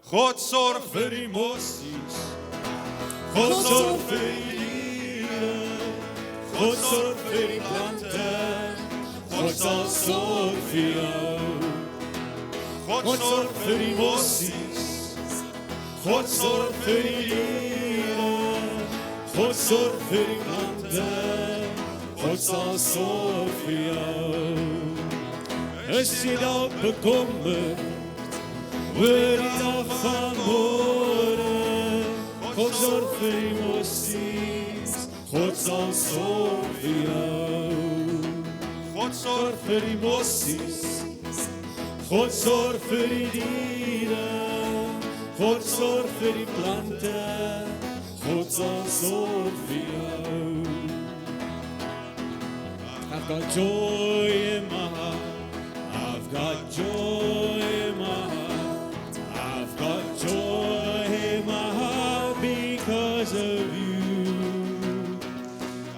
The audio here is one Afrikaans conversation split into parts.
God sorg vir die mossies. God sorg vir die diere. God sorg vir die plante. God sal sorg vir jou. God sorg vir die mossies. God sorg vir die diere. God sorg vir die plante. God sal sorg vir jou. Is jy dalk bekommerd oor die dag van môre? God sorg vir die mossies. God sal sorg vir jou. God sorg vir die mossies. God sorg vir die diere. God sorg vir die plante. God sal sorg vir jou. I've got joy in my heart. I've got joy in my heart. I've got joy in my heart because of you.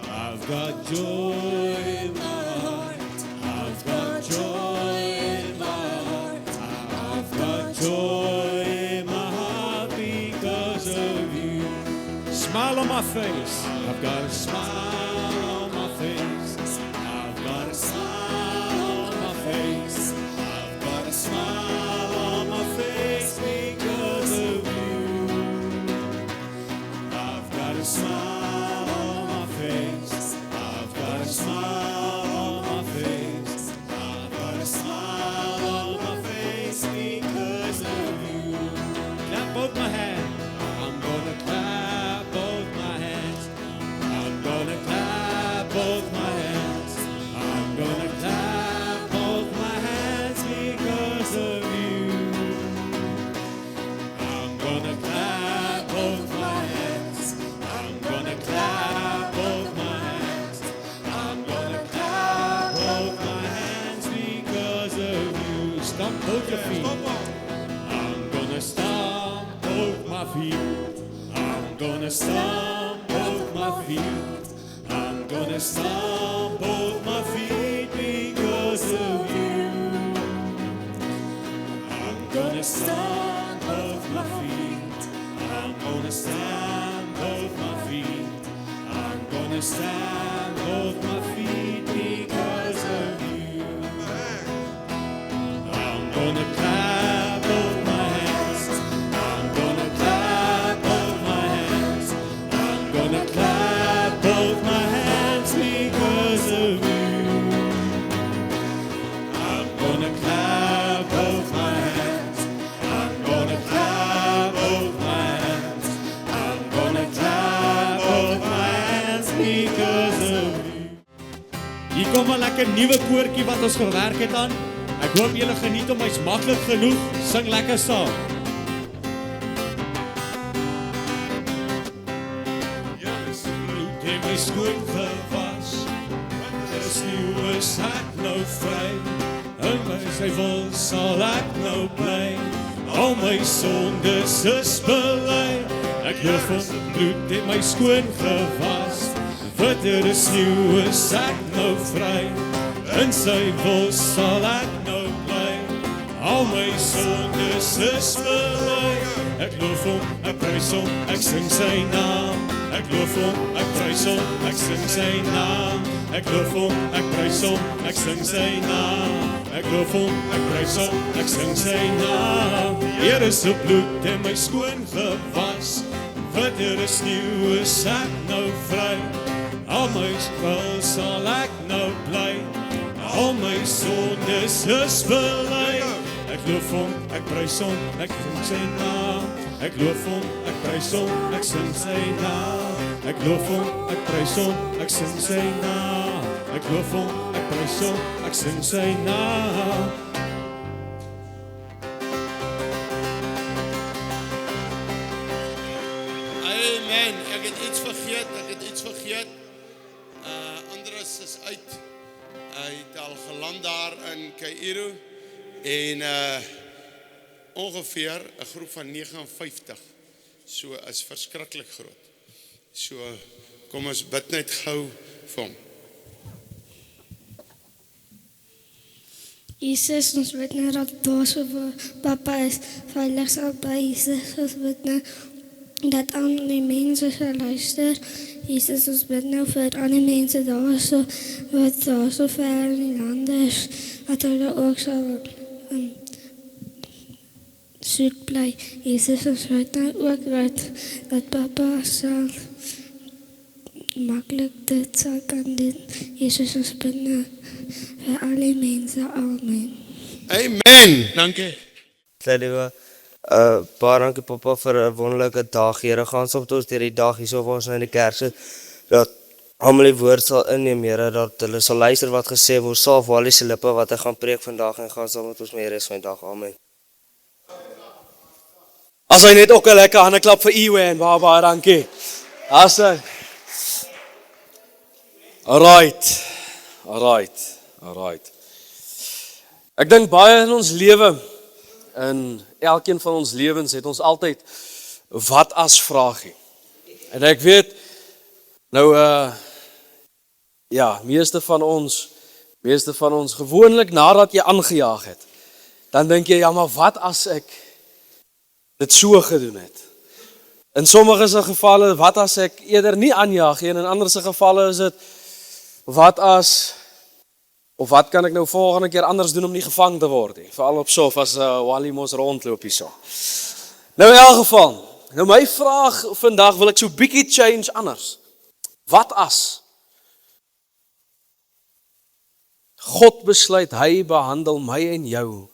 I've got joy in my heart. I've got joy in my heart. I've got joy in my heart because of you. Smile on my face. I've got a smile on my face. I've got a smile on my face. I've got a smile on my face because of you. I've got a smile on my face. I've got a smile on my face. I've got a smile on my face because of you. Clap both my hands. I'm gonna clap both my hands. I'm gonna clap both my hands. I'm gonna clap both my hands because of you. I'm gonna clap both my hands. I'm gonna clap both my hands. I'm gonna clap both my hands because of you. Stomp both your feet. I'm gonna stomp both my feet. I'm gonna stomp both my feet. I'm gonna stomp both my feet because of you. I'm gonna stomp both my feet. I'm gonna stamp both my feet. I'm gonna stamp both my feet because of you. I'm gonna clap both my hands. I'm gonna clap both my hands. I'm gonna clap both my hands because of you. I'm gonna clap both my hands. I'm gonna clap both my hands. I'm gonna clap both my hands because of you. Hier kom 'n lekker nuwe koortjie wat ons gewerk het aan. Ek hoop julle geniet hom, hy's maklik genoeg. Sing lekker saam. Ja, dis bloed in my skoon gewas. Dis nie is ek nou vry. In my sy wil sal ek nou bly. Al my sondes is bely. Ek loof hom, bloed in my skoon gewas. Witter as sneeu is ek nou vry. In sy wil sal ek nou bly. Al my sondes is bely. Ek loof hom, ek prys hom, ek sing sy naam. Ek loof hom, ek prys hom, ek sing sy naam. Ek loof hom, ek prys hom, ek sing sy naam. Ek loof hom, ek prys hom, ek sing sy naam. Here se bloed in my skoon gewas. Witter as sneeu is ek nou vry. Al my wil sal ek nou bly. Al my sondes is bely. Ek loof hom, ek prys hom, ek sing sy naam. Ek loof hom, ek prys hom, ek sing sy naam. Ek loof hom, ek prys hom, ek sing sy naam. Ek loof hom, ek prys hom, ek sing sy naam. Amen. Ek het iets vergeet. Andres is uit. Hy het al geland daar in Kaïro en ongeveer 'n groep van 59. So is verskriklik groot. So kom ons bid net gou vir hom. Jesus, ons weet nou dat daar so vir papa is, veilig sal bly. Jesus, ons weet nou dat al die mense sal luister. Jesus, ons bid nou vir al die mense daar so, wat daar so ver in die lande is, dat hulle ook sal soek bly. Jesus, ons weet nou ook dat papa sal makkelijk dit sal kan doen. Jesus, ons bid nou vir al die mense. Amen. Amen. Dankie. Liewe, baie dankie papa vir 'n wonderlike dag. Here, gaan soms ons deur die dag hierso waar ons nou in die kerk sit, dat almal die woord sal inneem, Here, dat hulle sal luister wat gesê word, salf Wally se lippe wat hy gaan preek vandag en gaan saam met ons mee res van die dag. Amen. As hy net ook 'n lekker handeklap vir Ewan, baie dankie. As hy. Alright. Ek dink baie in ons lewe, in elkeen van ons lewens het ons altyd wat as vraagie. En ek weet, nou meeste van ons gewoonlik nadat jy aangejaag het, dan dink jy, ja, maar wat as ek dit so gedoen het? In sommige gevalle, wat as ek eerder nie aanjaag nie, en in ander gevalle is dit, of wat kan ek nou volgende keer anders doen om nie gevang te word nie? Veral op sof as Wally mos rondloop hier so. Nou in elk geval, nou my vraag vandag wil ek so bietjie change anders. Wat as God besluit hy behandel my en jou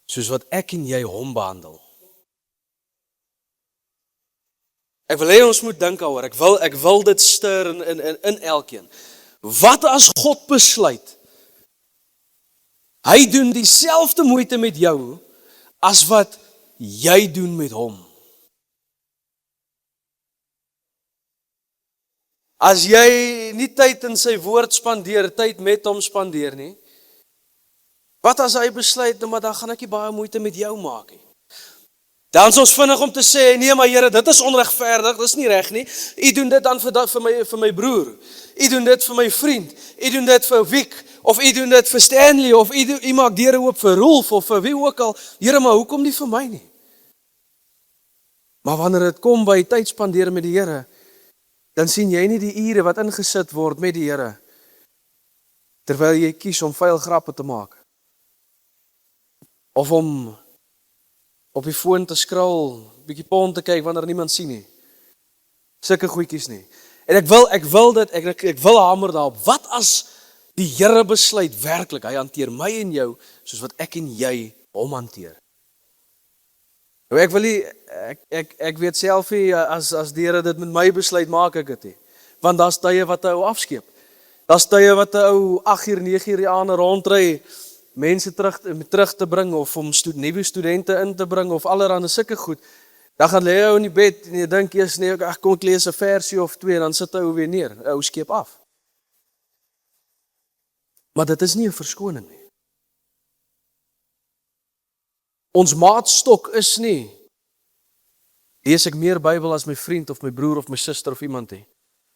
soos wat ek en jy hom behandel? Ek wil hê ons moet dink daaroor. Ek wil dit stir in elkeen. Wat as God besluit hy doen dieselfde moeite met jou as wat jy doen met hom? As jy nie tyd in sy woord spandeer, tyd met hom spandeer nie, wat as hy besluit, maar dan gaan ek nie baie moeite met jou maak nie? Dan is ons vinnig om te sê, nee maar Here, dit is onregverdig, dit is nie reg nie. U doen dit dan vir my broer. U doen dit vir my vriend. U doen dit vir Wiek, of u doen dit vir Stanley, of u maak deure oop vir Rolf, of vir wie ook al. Here, maar hoekom nie vir my nie? Maar wanneer dit kom by tyd spandeer met die Here, dan sien jy nie die ure wat ingesit word met die Here, terwyl jy kies om vuil grappe te maak. Of om op die foon te scroll, bietjie porn te kyk wanneer niemand sien nie. Sulke goedjies nie. En ek wil hamer daarop. Wat as die Here besluit werklik, hy hanteer my en jou soos wat ek en jy hom hanteer? Nou ek wil nie, ek weet self nie, as die Here dit met my besluit, maak ek dit nie. Want daar's tye wat 'n ou afskeep. Daar's tye wat 'n ou 8 uur, 9 uur aan rondry, mense terug te bring, of om nuwe studente in te bring, of allerhande sulke goed. Dan gaan lê ou in die bed, en jy dink eers, nee, kom ek lees 'n versie of 2, en dan sit ou weer neer, ou skeep af. Maar dit is nie 'n verskoning nie. Ons maatstok is nie, lees ek meer Bybel as my vriend, of my broer, of my suster, of iemand nie.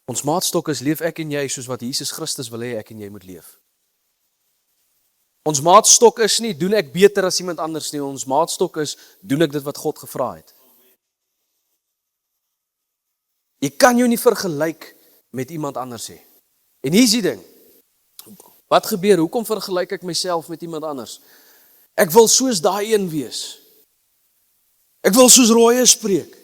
Ons maatstok is, leef ek en jy soos wat Jesus Christus wil hê ek en jy moet leef. Ons maatstok is nie, doen ek beter as iemand anders nie. Ons maatstok is, doen ek dit wat God gevra het. Jy kan jou nie vergelyk met iemand anders nie. En hier is die ding. Wat gebeur? Hoekom vergelyk ek myself met iemand anders? Ek wil soos daai een wees. Ek wil soos Roy spreek.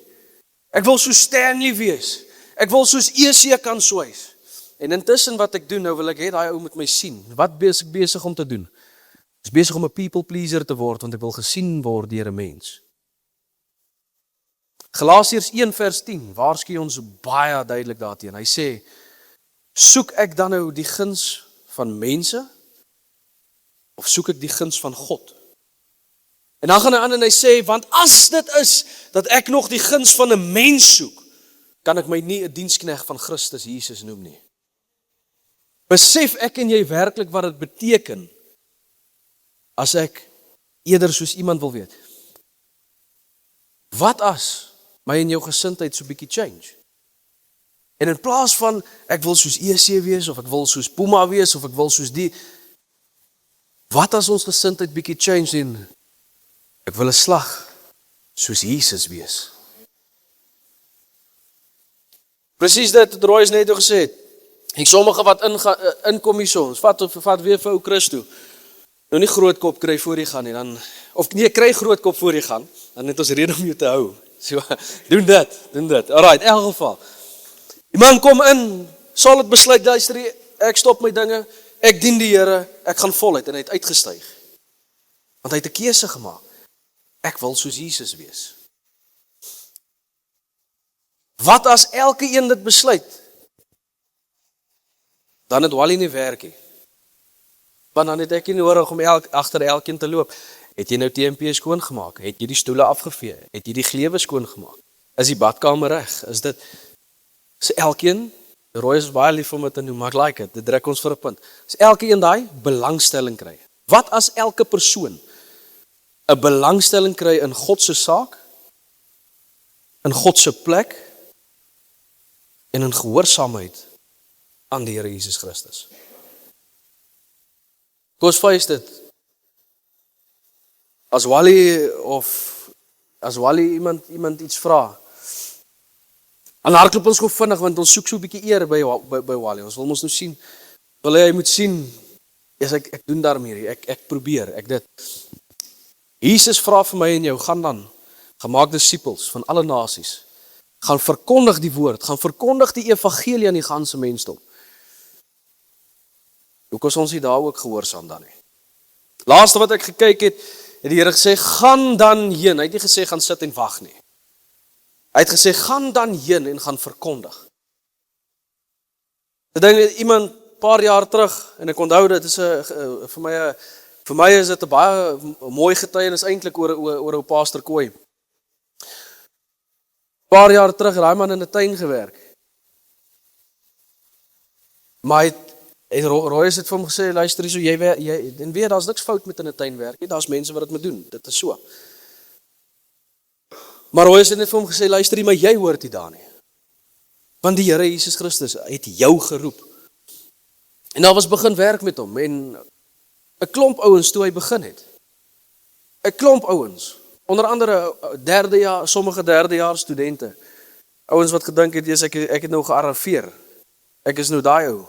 Ek wil soos Stanley wees. Ek wil soos EC kan swys. En intussen wat ek doen, nou wil ek hê daai ou moet my sien. Wat is ek besig om te doen? Ek is besig om 'n people pleaser te word, want ek wil gesien word deur 'n mens. Galasiërs 1 vers 10 waarsku ons baie duidelik daarteen. Hy sê, soek ek dan nou die guns van mense, of soek ek die guns van God? En dan gaan hy aan en hy sê, want as dit is, dat ek nog die guns van 'n mens soek, kan ek my nie 'n diensknegt van Christus Jesus noem nie. Besef ek en jy werklik wat dit beteken, as ek eerder soos iemand wil weet? Wat as my en jou gesindheid so bietjie change? En in plaas van, ek wil soos EC wees, of ek wil soos Puma wees, of ek wil soos die, Wat as ons gesindheid bietjie change en ek wil 'n slag soos Jesus wees? Presies dit het Roy net gesê het. En sommige wat inkom hier so, ons vat weer vir ou Christo. Nou nie groot kop kry voor jy gaan nie, dan of nee, kry groot kop voor jy gaan, dan het ons rede om jou te hou. So doen dit. Alright, in elk geval. Die man kom in, sal het besluit, luister, ek stop my dinge, ek dien die Here, ek gaan voluit en hy het uitgestyg. Want hy het 'n keuse gemaak. Ek wil soos Jesus wees. Wat as elke een dit besluit? Dan het Wally nie werk nie. Want dan het ek nie nodig om agter elkeen te loop. Het jy nou TMP skoongemaak? Het jy die stoele afgevee? Het jy die gleuwe skoongemaak? Is die badkamer reg? Is dit elkeen? Roy is baie lief om dit te noem, maar ek like it. Dit druk ons vir 'n punt. As elkeen daai belangstelling kry. Wat as elke persoon 'n belangstelling kry in God se saak, in God se plek en in gehoorsaamheid aan die Here Jesus Christus? Kos fees dit. As Wally iemand iets vra, en hardloop ons gou vinnig, want ons soek so 'n bietjie eer by Wally. Ons wil ons nou sien, wil hy moet sien, ek doen daarmee, ek probeer, ek dit. Jesus vra vir my en jou, gaan dan, gaan maak disippels van alle nasies, gaan verkondig die woord, gaan verkondig die evangelie aan die ganse mensdom. Hoekom is ons nie daar ook gehoorsaam dan nie? Laaste wat ek gekyk het die Here gesê, gaan dan heen. Hy het nie gesê, gaan sit en wag nie. Hy het gesê, gaan dan heen en gaan verkondig. Ek dink iemand, paar jaar terug, en ek onthou dit is vir my is dit 'n baie mooi getuienis eintlik oor ou Pastor Kooi. Paar jaar terug, daai man in 'n tuin gewerk. Maar Roy het vir hom gesê, luister hierso, jy en weet, daar's niks fout met in 'n tuin werk nie, daar's mense wat dit moet doen, dit is so. Maar Roy het net vir hom gesê, luister, maar jy hoort nie daar nie. Want die Here Jesus Christus het jou geroep. En daar was begin werk met hom, en 'n klomp ouens toe hy begin het. 'n Klomp ouens, onder andere sommige derdejaars studente. Ouens wat gedink het, ek het nou gearriveer. Ek is nou daai ou.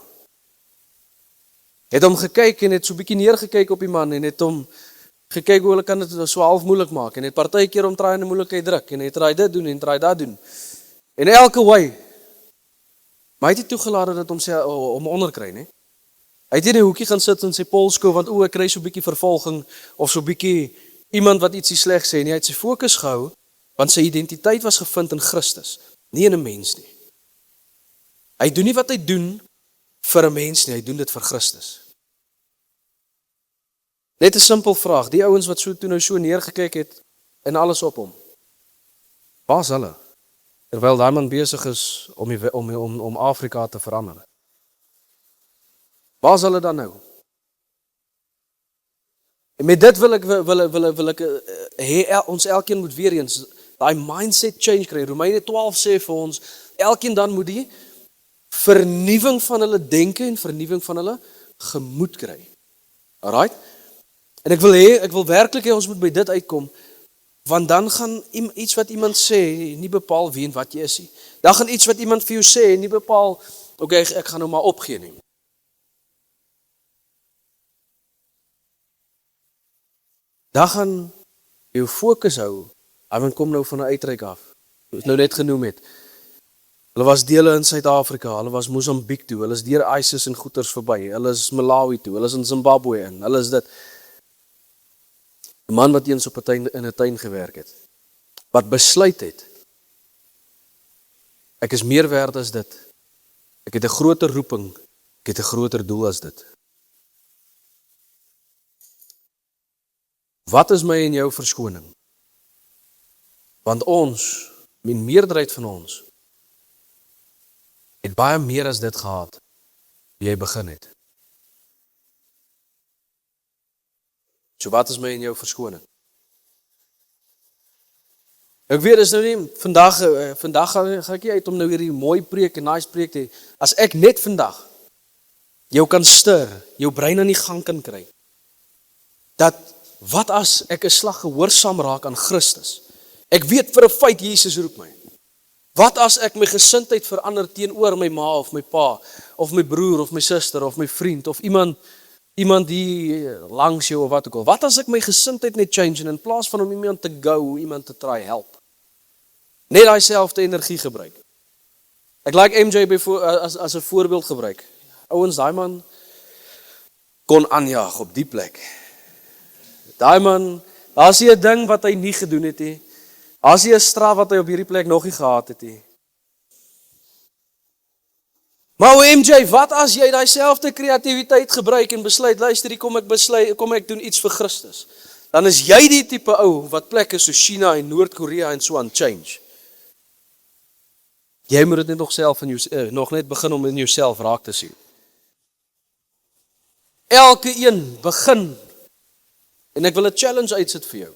Het hom gekyk en het so 'n bietjie neergekyk op die man en het hom gekyk hoe hulle kan dit so half moeilik maak en het partykeer om traai in 'n moeilikheid druk en het try dit doen en try dat doen. En elke way. Maar hy het nie toegelaat dat hom onderkry nie. Hy het nie in 'n hoekie gaan sit en sy polsko want ek kry so 'n bietjie vervolging of so 'n bietjie iemand wat ietsie sleg sê nie. Hy het sy fokus gehou want sy identiteit was gevind in Christus, nie in 'n mens nie. Hy doen nie wat hy doen vir 'n mens nie, hy doen dit vir Christus. Net 'n simpel vraag, die ouens wat toe nou so neergekyk het en alles op hom. Waar is hulle? Terwyl daai man besig is om Afrika te verander. Waar is hulle dan nou? En met dit wil ek hê ons elkeen moet weer eens daai mindset change kry. Romeine 12 sê vir ons, elkeen dan moet die vernuwing van hulle denke en vernuwing van hulle gemoed kry. Alright? En ek wil werklik hê ons moet by dit uitkom, want dan gaan iets wat iemand sê nie bepaal wie en wat jy is nie. Dan gaan iets wat iemand vir jou sê nie bepaal, okay, ek gaan nou maar opgee nie. Dan gaan jou fokus hou, hy kom nou van 'n uitreik af, soos nou net genoem het. Hulle was dele in Suid-Afrika, hulle was Mosambiek toe, hulle is deur ISIS en goeters verby, hulle is Malawi toe, hulle is in Zimbabwe in, hulle is dit. 'n Man wat eens op 'n tuin in 'n tuin gewerk het, wat besluit het, ek is meer werd as dit, ek het 'n groter roeping, ek het 'n groter doel as dit. Wat is my en jou verskoning? Want ons, die meerderheid van ons, het baie meer as dit gehad, wie jy begin het. So wat is my en jou verskoning? Ek weet, is nou nie, vandag ga ek nie uit om nou hierdie mooi preek en nice preek te hê. As ek net vandag jou kan stuur, jou brein aan die gang kan kry, dat wat as ek 'n slag gehoorsaam raak aan Christus? Ek weet vir 'n feit Jesus roep my. Wat as ek my gesindheid verander teenoor my ma of my pa of my broer of my suster of my vriend of iemand die langs jou of wat ook al. Wat as ek my gesindheid net change en in plaas van om iemand te go, iemand te try help? Net daai selfde energie gebruik. Ek like MJ as 'n voorbeeld gebruik. Ouens, daai man kon aanjaag op die plek. Daai man, daar's nie 'n ding wat hy nie gedoen het nie. Daar's nie 'n straf wat hy op hierdie plek nog nie gehad het nie. Maar MJ, wat as jy daai selfde kreatiwiteit gebruik en besluit, luister, kom ek doen iets vir Christus. Dan is jy die tipe ou wat plekke so China en Noord-Korea en so aan change. Jy moet dit net nog net begin om in jouself raak te sien. Elke een begin. En ek wil 'n challenge uitsit vir jou.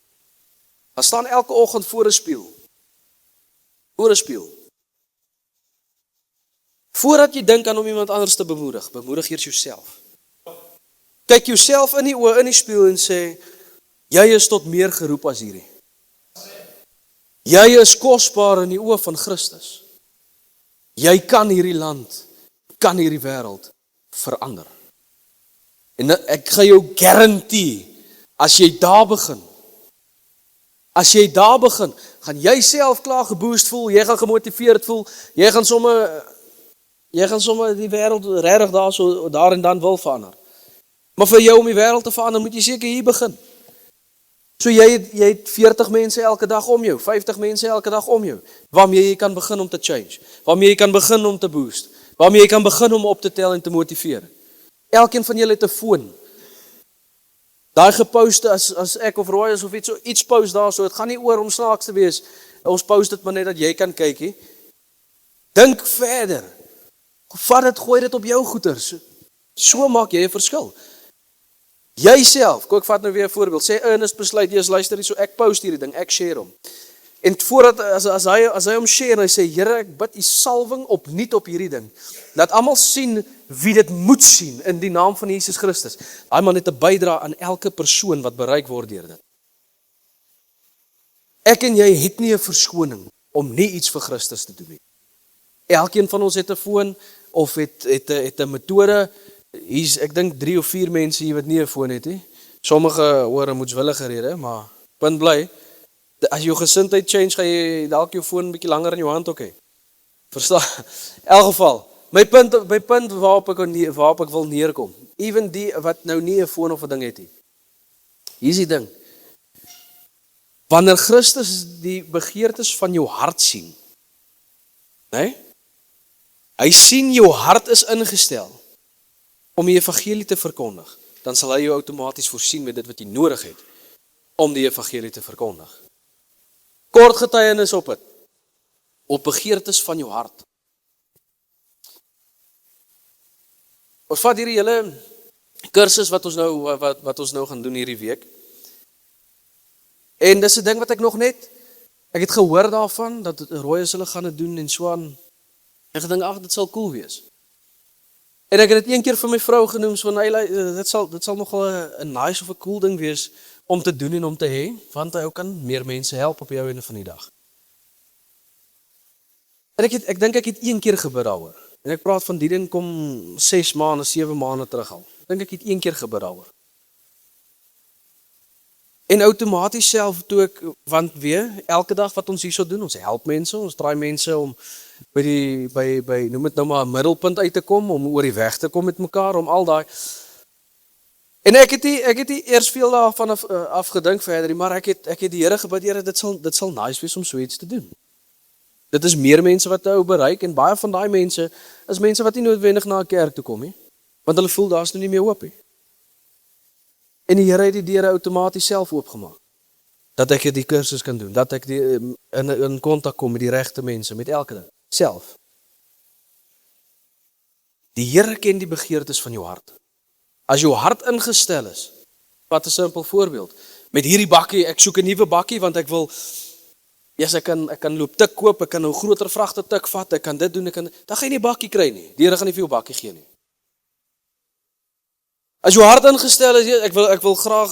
Gaan staan elke oggend voor 'n spieël. Voor 'n spieël. Voordat jy dink aan om iemand anders te bemoedig eers jouself. Kyk jouself in die oë in die spieël en sê, jy is tot meer geroep as hierdie. Jy is kosbaar in die oë van Christus. Jy kan hierdie land, kan hierdie wêreld verander. En ek gaan jou guarantee, as jy daar begin, gaan jy self klaar geboost voel, jy gaan gemotiveerd voel, jy gaan sommer die wêreld regtig daar en dan wil verander. Maar vir jou om die wêreld te verander, moet jy seker hier begin. So jy het 40 mense elke dag om jou, 50 mense elke dag om jou, waarmee jy kan begin om te change, waarmee jy kan begin om te boost, waarmee jy kan begin om op te tel en te motiveer. Elkeen van julle het 'n foon. Daai geposte as ek of Roy is of iets post daar, so dit gaan nie oor om snaaks te wees. Ons post dit maar net dat jy kan kyk, hè. Dink verder. Vat dit, gooi dit op jou goeders. So maak jy 'n verskil. Jyself, ek vat nou weer 'n voorbeeld. Sê Ernest besluit, jy luister hier, so ek post hierdie ding, ek share hom. En voordat as hy hom share en hy sê, Here, ek bid u salwing opnuut op hierdie ding. Laat almal sien wie dit moet sien in die naam van Jesus Christus. Daai man het 'n bydra aan elke persoon wat bereik word deur dit. Ek en jy het nie 'n verskoning om nie iets vir Christus te doen nie. Elkeen van ons het 'n foon of het 'n metode. Hier's ek dink 3 of 4 mense hier wat nie 'n foon het nie. Sommige hoor moetswillige rede, maar punt bly, as jou gesindheid change, gaan jy dalk jou foon 'n bietjie langer in jou hand ook hê. Verstaan? In elk geval, my punt waarop ek wil neerkom, even die wat nou nie 'n foon of 'n ding het nie. Hier is die ding. Wanneer Christus die begeertes van jou hart sien, né? Hy sien jou hart is ingestel om die evangelie te verkondig, dan sal hy jou outomaties voorsien met dit wat jy nodig het om die evangelie te verkondig. Kort getuienis op dit. Op begeertes van jou hart. Ons vat hierdie hele kursus wat ons nou gaan doen hierdie week. En dis 'n ding wat ek het gehoor daarvan dat Roy hulle gaan dit doen en so aan. En gedink, ag, dit sal cool wees. En ek het dit een keer vir my vrou genoem, so dit sal nogal 'n nice of 'n cool ding wees om te doen en om te hê, want hy kan meer mense help op jou einde van die dag. En ek dink ek het een keer gebid daaroor. En ek praat van die ding kom 6 maande, 7 maande terug al. Ek dink ek het een keer gebid daaroor. En outomaties self toe ek, want weer, elke dag wat ons hierso doen, ons help mense, ons draai mense om by noem dit nou maar 'n middelpunt uit te kom, om oor die weg te kom met mekaar, om al daai. En ek het nie eers veel daarvan afgedink verder, maar ek het die Here gebid, Here, dit sal nice wees om so iets te doen. Dit is meer mense wat nou bereik, en baie van daai mense is mense wat nie noodwendig na 'n kerk toe kom nie, want hulle voel daar's nou nie meer hoop nie. En die Here het die deure outomaties self oopgemaak, dat ek die kursus kan doen, dat ek in kontak kom met die regte mense, met elke ding, self. Die Here ken die begeertes van jou hart. As jou hart ingestel is, wat 'n simpel voorbeeld, met hierdie bakkie, ek soek 'n nuwe bakkie, want ek wil, ek kan loop tik koop, ek kan nou groter vragte tik vat, ek kan dit doen, dan gaan jy nie bakkie kry nie, die Here gaan nie vir jou bakkie gee nie. As jou hart ingestel is, ek wil graag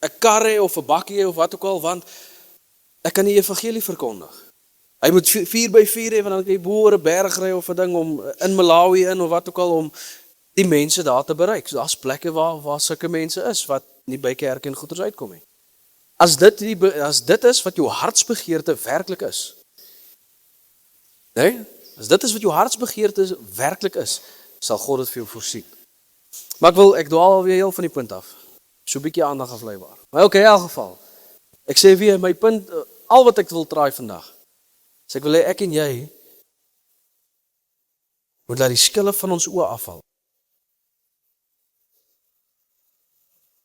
'n kar hê of 'n bakkie hê of wat ook al, want ek kan die evangelie verkondig. Hy moet 4x4 hê, want dan kan jy bo oor 'n berg ry of 'n ding om in Malawi in of wat ook al om die mense daar te bereik. So daar's plekke waar sulke mense is wat nie by kerk en goeders uitkom nie. As dit is wat jou hartsbegeerte werklik is. Nee? As dit is wat jou hartsbegeerte werklik is, sal God dit vir jou voorsien. Maar ek dwaal alweer heel van die punt af. So 'n bietjie aandag afleibaar. Maar okay, in elk geval. Ek sê weer my punt, al wat ek wil traai vandag. So ek wil hê ek en jy moet laat die skille van ons oë afval.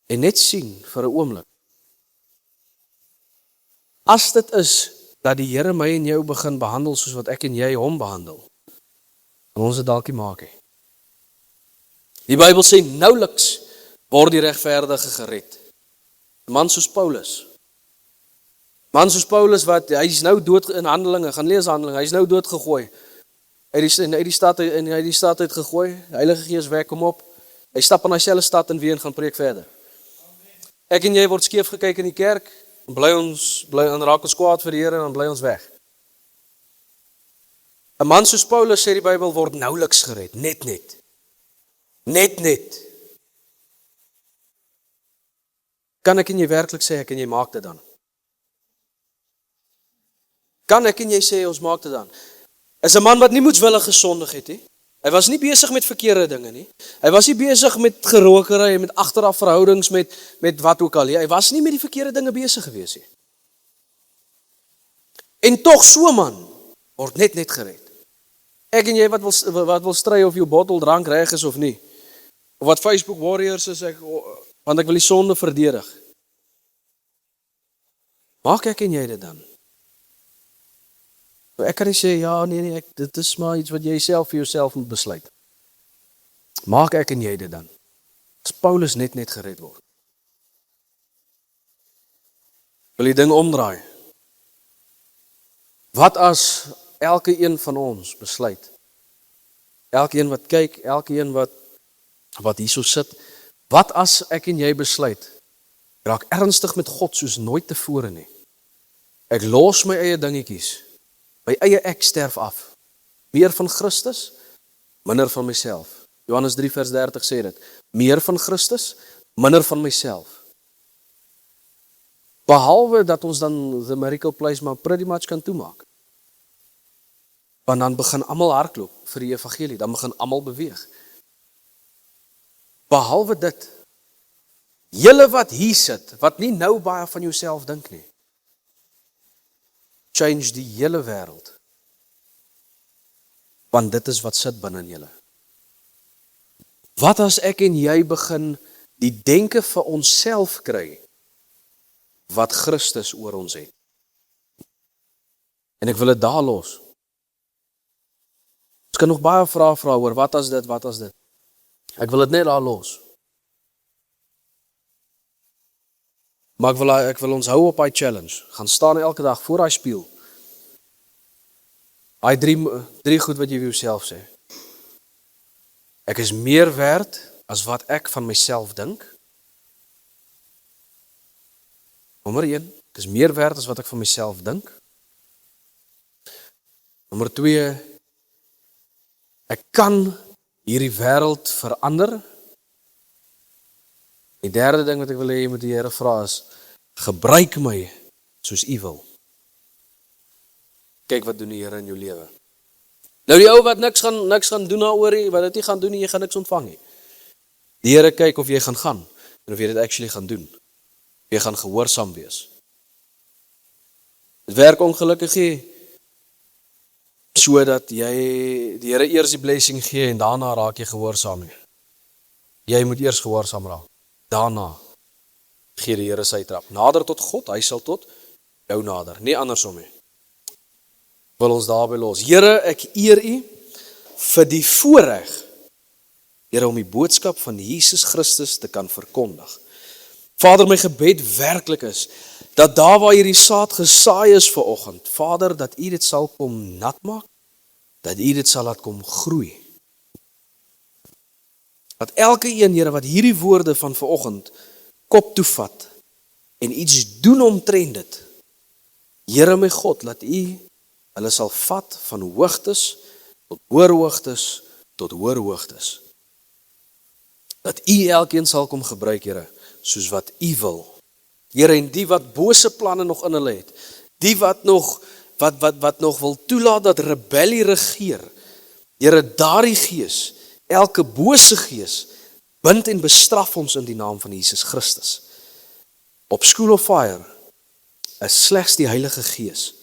En net sien vir 'n oomblik. As dit is dat die Here my en jou begin behandel soos wat ek en jy hom behandel, dan ons dit dalk nie maak nie. Die Bybel sê nouliks word die regverdige gered. 'n Man soos Paulus. Man soos Paulus wat hy is nou dood in Handelinge, gaan lees Handelinge, hy is nou doodgegooi. Uit die stad uit gegooi, die Heilige Gees wek hom op. Hy stap in dieselfde stad en weer en gaan preek verder. Ek en jy word skeef gekyk in die kerk, en raak ons kwaad vir die Here en dan bly ons weg. 'n Man soos Paulus, sê die Bybel, word nouliks gered, net. Kan ek en jy werklik sê ek en jy maak dit dan? Kan ek en jy sê ons maak dit dan? Is 'n man wat nie moetswillig gesondig het nie. Hy was nie besig met verkeerde dinge nie. Hy was nie besig met gerookery, met agteraf verhoudings, met wat ook al nie. Hy was nie met die verkeerde dinge besig gewees nie. En tog so 'n man word net gered. Ek en jy wat wil stry of jou bottel drank reg is of nie. Of wat Facebook warriors is, want ek wil die sonde verdedig. Maak ek en jy dit dan? Ek kan nie sê, ja, nee, dit is maar iets wat jy self vir jouself moet besluit. Maak ek en jy dit dan? As Paulus net gered word. Wil die ding omdraai? Wat as elke een van ons besluit? Elke een wat kyk, elke een wat hierso sit, wat as ek en jy besluit? Raak ernstig met God soos nooit tevore nie. Ek los my eie dingetjies. My eie ek sterf af. Meer van Christus, minder van myself. Johannes 3 vers 30 sê dit. Meer van Christus, minder van myself. Behalwe dat ons dan the miracle place maar pretty much kan toemaak. Want dan begin almal hardloop vir die evangelie, dan begin almal beweeg. Behalwe dit, julle wat hier sit, wat nie nou baie van jouself dink nie, change die hele wêreld. Want dit is wat sit binne in julle. Wat as ek en jy begin die denke vir onsself kry wat Christus oor ons het? En ek wil dit daar los. Ons kan nog baie vrae vra oor wat as dit. Ek wil dit net daar los. Maar ek wil ons hou op die challenge. Gaan staan elke dag voor die spieël. Daai drie goed wat jy vir jouself sê. Ek is meer werd as wat ek van myself dink. Nommer 1, ek is meer werd as wat ek van myself dink. Nommer 2, ek kan hierdie wêreld verander. Die derde ding wat ek wil hê jy moet die Here vra is, gebruik my soos U wil. Kyk wat doen die Here in jou lewe. Nou die ou wat niks gaan doen daaroor nie, wat dit nie gaan doen nie, jy gaan niks ontvang nie. Die Here kyk of jy gaan en of jy dit actually gaan doen. Jy gaan gehoorsaam wees. Dit werk ongelukkig nie sodat jy die Here eers die blessing gee en daarna raak jy gehoorsaam nie. Jy moet eers gehoorsaam raak. Daarna gee die Here sy trap. Nader tot God, hy sal tot jou nader, nie andersom nie. Wil ons daarby los. Here, ek eer U vir die voorreg, Here, om die boodskap van Jesus Christus te kan verkondig. Vader, my gebed werklik is, dat daar waar hierdie saad gesaai is vanoggend, Vader, dat U dit sal kom nat maak, dat U dit sal laat kom groei. Dat elke een, Here, wat hierdie woorde van vanoggend kop toe vat, en iets doen omtrent dit. Here my God, laat U hulle sal vat van hoogtes tot hoër hoogtes tot hoër hoogtes. Dat U elkeen sal kom gebruik, Here, soos wat U wil. Here, en die wat bose planne nog in hulle het, die wat nog wil toelaat dat rebellie regeer, Here, daardie gees, elke bose gees, bind en bestraf ons in die naam van Jesus Christus. Op School of Fire is slegs die Heilige Gees,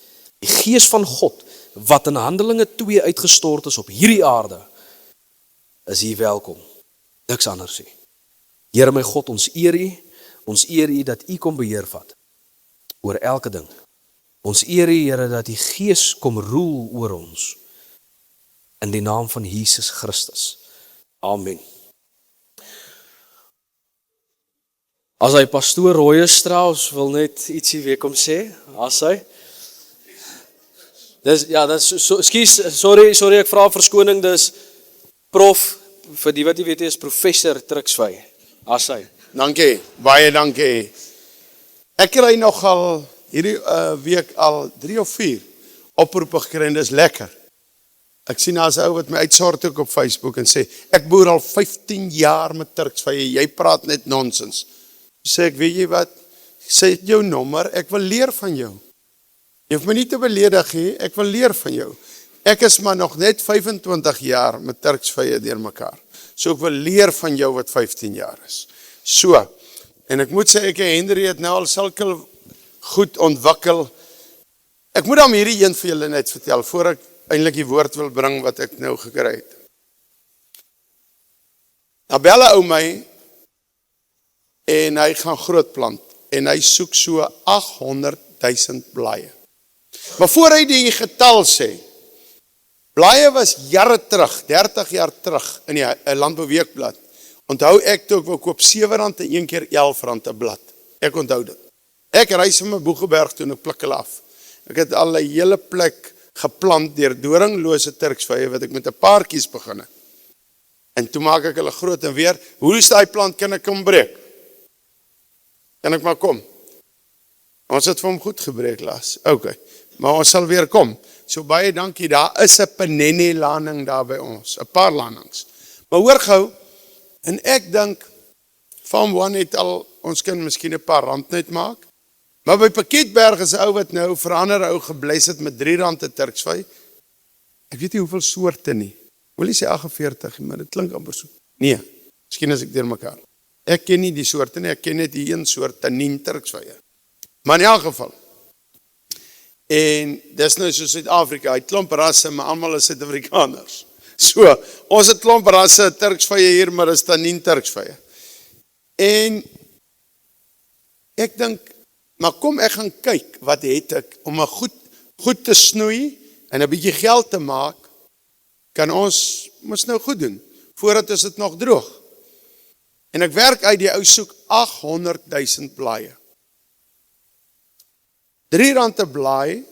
die Gees van God, wat in Handelinge 2 uitgestort is op hierdie aarde, is hier welkom. Niks anders nie. Here my God, ons eer U dat U kom beheer vat oor elke ding. Ons eer U, Here, dat die Gees kom roel oor ons. In die naam van Jesus Christus. Amen. As hy pastoor Roye Strauss wil net ietsie weer kom sê, as hy. Sorry, ek vra verskoning, dis prof, vir die wat jy weet is professor Truksvy, as hy. Dankie, baie dankie. Ek kry nogal hierdie week al 3 of 4 oproepe gekry en dis lekker. Ek sien as 'n ou wat my uitsort ook op Facebook en sê, ek boer al 15 jaar met Turksvye, jy praat net nonsens. Sê ek, weet jy wat, sê jou nommer, ek wil leer van jou. Jy hoef my nie te beledig nie, ek wil leer van jou. Ek is maar nog net 25 jaar met Turksvye deur mekaar. So ek wil leer van jou wat 15 jaar is. So, en ek moet sê, ek en Henry het nou al sulke goed ontwikkel. Ek moet dan hierdie een vir julle net vertel, voor ek eintlik die woord wil bring wat ek nou gekry het. Nou bel 'n ou my, en hy gaan groot plant, en hy soek so 800.000 blaaie. Maar voor hy die getal sê, blaaie was jare terug, 30 jaar terug, in die Landbouweekblad. Onthou ek toe ek wou koop R7 en 1 keer R11 'n blad. Ek onthou dit. Ek reis in my Boegeberg toe en ek pluk hulle af. Ek het al 'n hele plek geplant deur doringlose Turksvye wat ek met 'n paartjies begin het. En toe maak ek hulle groot en weer, hoe is daai plant kan ek kom breek? Kan ek maar kom? Ons het vir hom goed gebreek laas. Okay. Maar ons sal weer kom. So baie dankie, daar is 'n Penene landing daar by ons, 'n paar landings. Maar hoor gou, en ek dink Farm One het al, ons kan miskien 'n paar rand net maak. Maar by Pakketberg is 'n ou wat nou vir 'n ander ou gebless het met R3 'n Turksvy. Ek weet nie hoeveel soorte nie. Wil jy sê 48, maar dit klink amper so. Nee, miskien as ek deur mekaar. Ek ken nie die soorte nie, ek ken net die een soort Tanin Turksvye. Maar in elk geval. En dis nou so Suid-Afrika, hy het klomp rasse, maar almal is Suid-Afrikaners. So, ons het klomp rasse Turksvye hier, maar is Tanin Turksvye. En ek dink, maar kom ek gaan kyk, wat het ek, om my goed te snoei, en 'n bietjie geld te maak, kan ons nou goed doen, voordat is dit nog droog. En ek werk uit, die ou soek 800.000 blaaie. R3 'n blaai,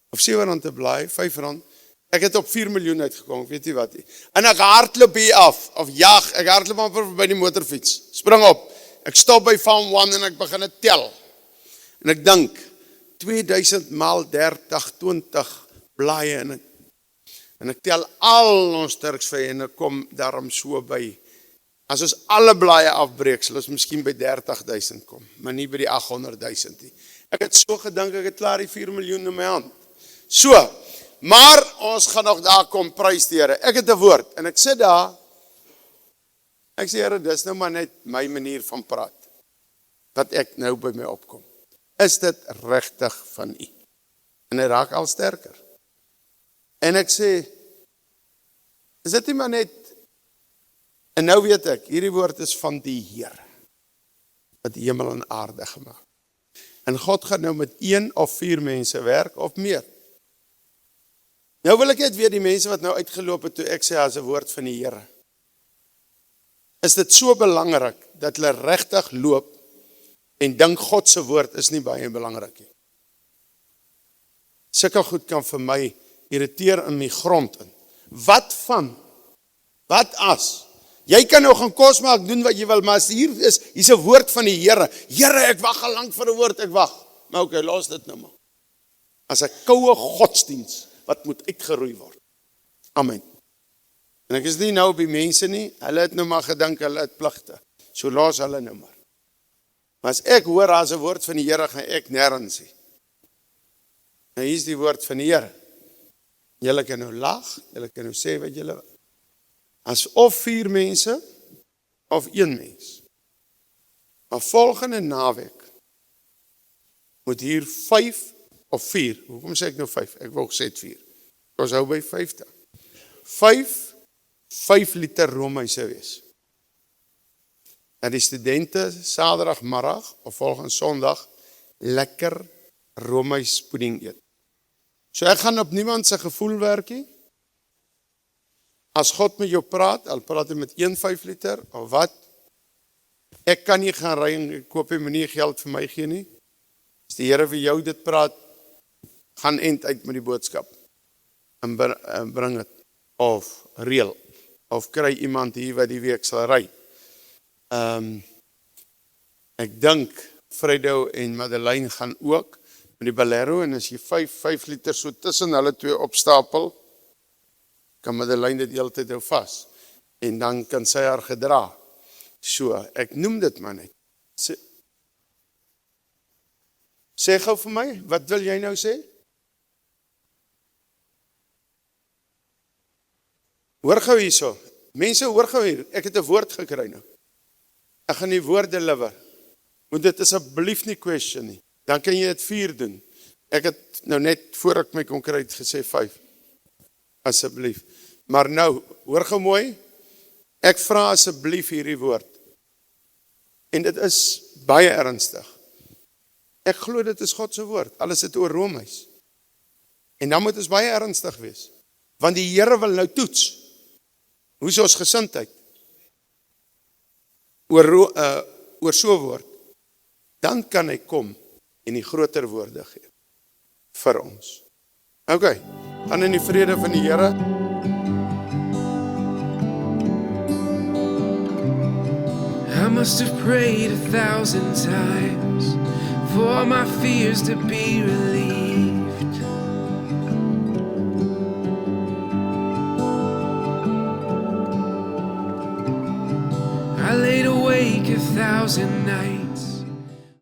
of R7 'n blaai, R5, ek het op 4 miljoen uitgekom, weet jy wat nie. En ek hardloop hier af, of jag, ek hardloop amper by die motorfiets, spring op, ek stop by Farm One en ek begin het tel. En ek dink, 2000 maal 30, 20 blaaie, en ek tel al ons Turksvye, en ek kom daarom so by, as ons alle blaaie afbreek, sal ons miskien by 30.000 kom, maar nie by die 800.000 nie. Ek het so gedink, ek het klaar die 4 miljoen in my hand. So, maar ons gaan nog daar kom, prys die Here. Ek het 'n woord, en ek sit daar, ek sê, Here, dis nou maar net my manier van praat, wat ek nou by my opkom. Is dit regtig van U? En hy raak al sterker. En ek sê, is dit nie maar net, en nou weet ek, hierdie woord is van die Here, wat die hemel en aarde gemaak. En God gaan nou met 1 of 4 mense werk, of meer. Nou wil ek net weer die mense wat nou uitgeloop het, toe ek sê, as 'n woord van die Here. Is dit so belangrik, dat hulle regtig loop, en dink God se woord is nie baie belangrik nie. Sulke goed kan vir my irriteer in my grond in. Wat as Jy kan nou gaan kos maak, doen wat jy wil, maar as hier's 'n woord van die Here. Here, ek wag al lank vir 'n woord, ek wag. Maar okay, los dit nou maar. As 'n koue godsdiens wat moet uitgeroei word. Amen. En ek is nie nou op die mense nie, hulle het nou maar gedink, hulle het pligte. So los hulle nou maar. Maar as ek hoor as 'n woord van die Here, gaan ek nêrens nie. Nou hier is die woord van die Here. Julle kan nou lag, julle kan nou sê wat julle wil. As of 4 mense, of 1 mens. Maar volgende naweek, moet hier 5 of 4, hoekom sê ek nou 5? Ek wou gesê 4. Ons hou by 50. 5 liter roomhuise wees. En die studente Saterdagmiddag of volgende Sondag lekker roomhuispudding eet. So ek gaan op niemand se gevoel werk nie. As God met jou praat, al praat hy met 1,5 liter of wat. Ek kan nie gaan ry en koop hy nie geld vir my gee nie. As die Here vir jou dit praat, gaan end uit met die boodskap. En bring het. Of reël. Of kry iemand hier wat die week sal ry. Ek dink Fredo en Madeleine gaan ook met die Bolero, en as jy 5 liter so tussen hulle 2 opstapel, kan Madeleine dit heeltyd hou vas. En dan kan sy haar gedra. So, ek noem dit maar net. Sê gou vir my, wat wil jy nou sê? Hoor gou hierso. Mense, hoor gou hier. Ek het 'n woord gekry nou. Ek gaan die woord deliver. Moet dit asseblief nie question nie. Dan kan jy dit 4 doen. Ek het nou net voor ek my kon kry gesê 5. Asseblief. Maar nou, hoor gou mooi. Ek vra asseblief hierdie woord. En dit is baie ernstig. Ek glo dit is God se woord. Alles het oor roomhuis. En dan moet ons baie ernstig wees. Want die Here wil nou toets. Hoe is ons gesindheid? Oor so 'n woord. Dan kan hy kom en die groter woorde gee vir ons. Okay, gaan in die vrede van die Here. I must have prayed 1,000 times for my fears to be relieved. I laid awake 1,000 nights